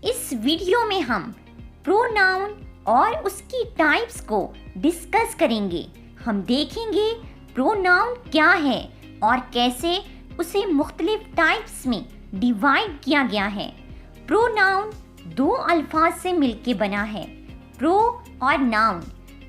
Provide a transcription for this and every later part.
इस वीडियो में हम प्रोनाउन और उसकी टाइप्स को डिस्कस करेंगे। हम देखेंगे प्रोनाउन क्या है और कैसे उसे मुख्तलिफ टाइप्स में डिवाइड किया गया है। प्रोनाउन दो अल्फाज से मिलके बना है, प्रो और नाउन।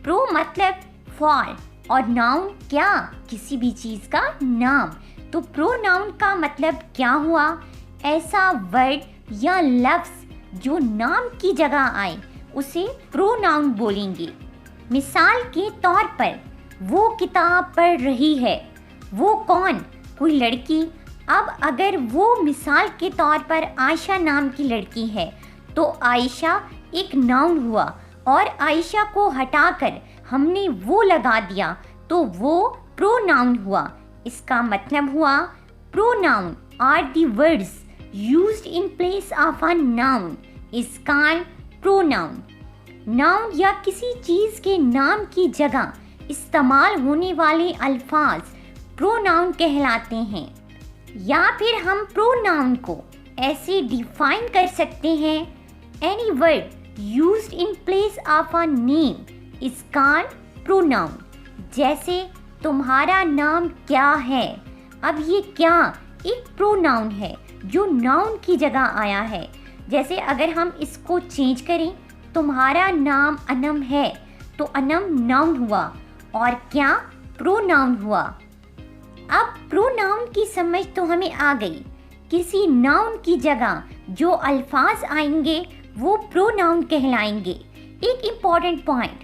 प्रो मतलब फॉर और नाउन क्या, किसी भी चीज़ का नाम। तो प्रोनाउन का मतलब क्या हुआ? ऐसा वर्ड या लफ्ज़ जो नाम की जगह आए उसे प्रोनाउन बोलेंगे। मिसाल के तौर पर वो किताब पढ़ रही है। वो कौन? कोई लड़की। अब अगर वो मिसाल के तौर पर आयशा नाम की लड़की है तो आयशा एक नाउन हुआ और आयशा को हटाकर हमने वो लगा दिया तो वो प्रोनाउन हुआ। इसका मतलब हुआ pronoun are the words used in place of a noun is called pronoun। Noun या किसी चीज़ के नाम की जगह इस्तेमाल होने वाले अल्फाज प्रोनाउन कहलाते हैं। या फिर हम प्रोनाउन को ऐसे डिफाइन कर सकते हैं, any word used in place of a name is called pronoun। जैसे तुम्हारा नाम क्या है। अब ये क्या एक प्रोनाउन है जो नाउन की जगह आया है। जैसे अगर हम इसको चेंज करें, तुम्हारा नाम अनम है तो अनम नाउन हुआ और क्या प्रोनाउन हुआ। अब प्रोनाउन की समझ तो हमें आ गई। किसी नाउन की जगह जो अल्फाज आएंगे वो प्रोनाउन कहलाएंगे। एक important point,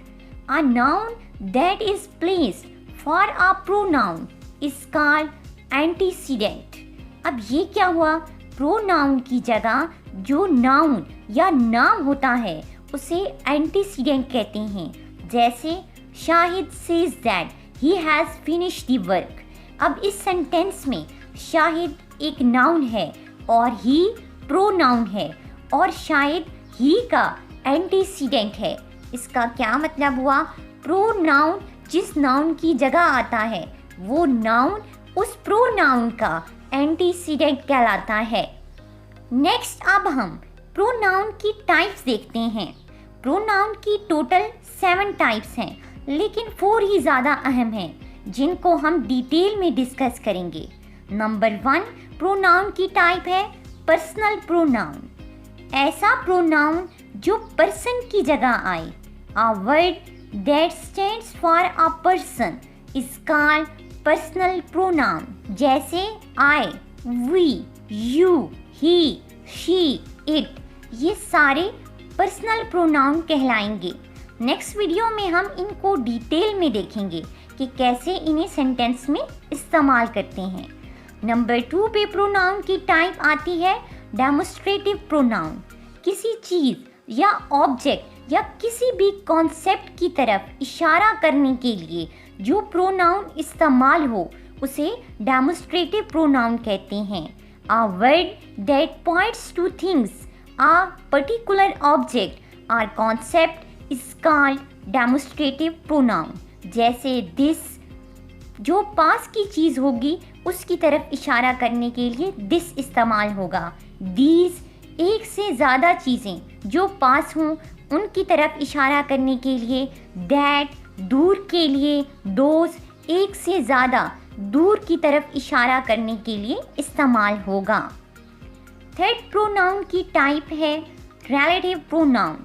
a noun that is placed for a pronoun is called antecedent. अब ये क्या हुआ? प्रोनाउन की जगह जो नाउन या नाम होता है उसे एंटीसीडेंट कहते हैं। जैसे Shahid says that he has finished the work. अब इस सेंटेंस में शाहिद एक नाउन है और ही प्रोनाउन है और शायद ही का एंटीसीडेंट है। इसका क्या मतलब हुआ? प्रोनाउन जिस नाउन की जगह आता है वो नाउन उस प्रोनाउन का एंटीसीडेंट कहलाता है। नेक्स्ट अब हम प्रोनाउन की टाइप्स देखते हैं। प्रोनाउन की टोटल 7 टाइप्स हैं, लेकिन 4 ही ज़्यादा अहम हैं जिनको हम डिटेल में डिस्कस करेंगे। नंबर 1 प्रोनाउन की टाइप है पर्सनल प्रोनाउन। ऐसा प्रोनाउन जो पर्सन की जगह आए। A word that stands for a person is called personal pronoun. जैसे I, we, you, he, she, it, ये सारे पर्सनल प्रोनाउन कहलाएंगे। नेक्स्ट वीडियो में हम इनको डिटेल में देखेंगे कि कैसे इन्हें सेंटेंस में इस्तेमाल करते हैं। नंबर 2 पे प्रोनाउन की टाइप आती है डेमोस्ट्रेटिव प्रोनाउन। किसी चीज़ या ऑब्जेक्ट या किसी भी कॉन्सेप्ट की तरफ इशारा करने के लिए जो प्रोनाउन इस्तेमाल हो उसे डेमोस्ट्रेटिव प्रोनाउन कहते हैं। A word that points to things, a particular object और concept is called demonstrative pronoun. जैसे दिस, जो पास की चीज़ होगी उसकी तरफ इशारा करने के लिए दिस इस्तेमाल होगा। दीज, एक से ज़्यादा चीज़ें जो पास हों उनकी तरफ इशारा करने के लिए दैट, दूर के लिए दोज, एक से ज़्यादा दूर की तरफ इशारा करने के लिए इस्तेमाल होगा। थर्ड प्रोनाउन की टाइप है relative pronoun.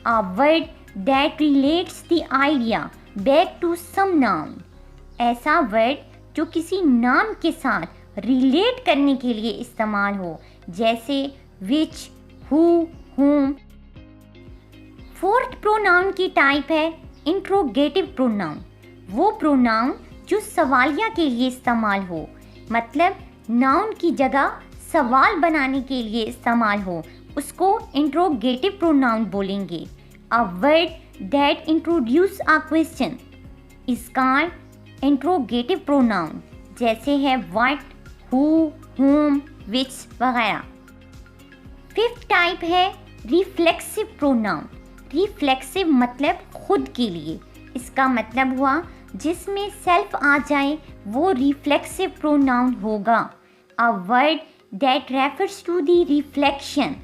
A word that relates the idea back to some noun. ऐसा वर्ड जो किसी नाम के साथ रिलेट करने के लिए इस्तेमाल हो, जैसे विच, हु, whom। फोर्थ प्रोनाउन की टाइप है इंट्रोगेटिव प्रोनाउन। वो प्रोनाउन जो सवालिया के लिए इस्तेमाल हो, मतलब नाउन की जगह सवाल बनाने के लिए इस्तेमाल हो, उसको इंट्रोगेटिव प्रोनाउन बोलेंगे। अ word that introduce a question is called interrogative pronoun. जैसे है व्हाट, हु, whom, which वगैरह। फिफ्थ टाइप है रिफ्लेक्सिव प्रोनाउन। रिफ्लेक्सिव मतलब खुद के लिए। इसका मतलब हुआ जिसमें सेल्फ आ जाए वो रिफ्लेक्सिव प्रोनाउन होगा। A word that refers to the reflection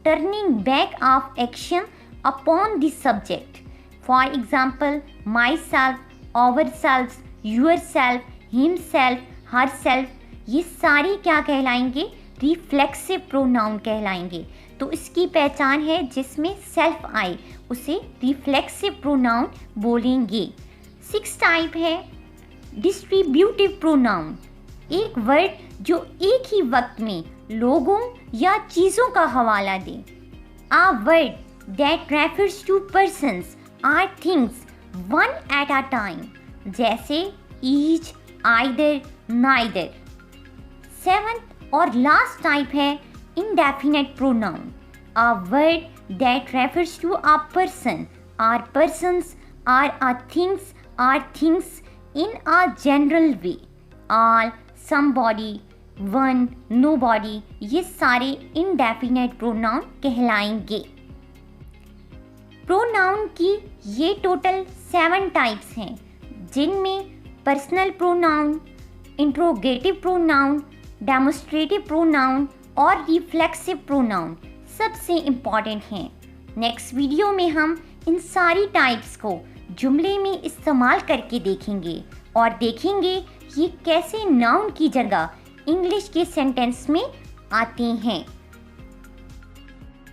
turning back of action upon the subject. For example, myself, ourselves, yourself, himself, herself, ये सारी क्या कहलाएंगे? रिफ्लेक्सिव प्रोनाउन कहलाएंगे। तो इसकी पहचान है जिसमें सेल्फ आए उसे रिफ्लेक्सिव प्रोनाउन बोलेंगे। 6 टाइप है डिस्ट्रीब्यूटिव प्रोनाउन, एक वर्ड जो एक ही वक्त में लोगों या चीज़ों का हवाला दे। A word that refers to persons or things one at a time, जैसे each, either, neither। 7th और लास्ट टाइप है indefinite pronoun, a word that refers to a person or persons or a things in a general way। all, somebody, one, nobody, ये सारे indefinite pronoun कहलाएंगे। Pronoun की ये total 7 types हैं, जिनमें personal pronoun, interrogative pronoun, demonstrative pronoun और reflexive pronoun सबसे important हैं। नेक्स्ट वीडियो में हम इन सारी टाइप्स को जुमले में इस्तेमाल करके देखेंगे और देखेंगे ये कैसे नाउन की जगह इंग्लिश के सेंटेंस में आते हैं।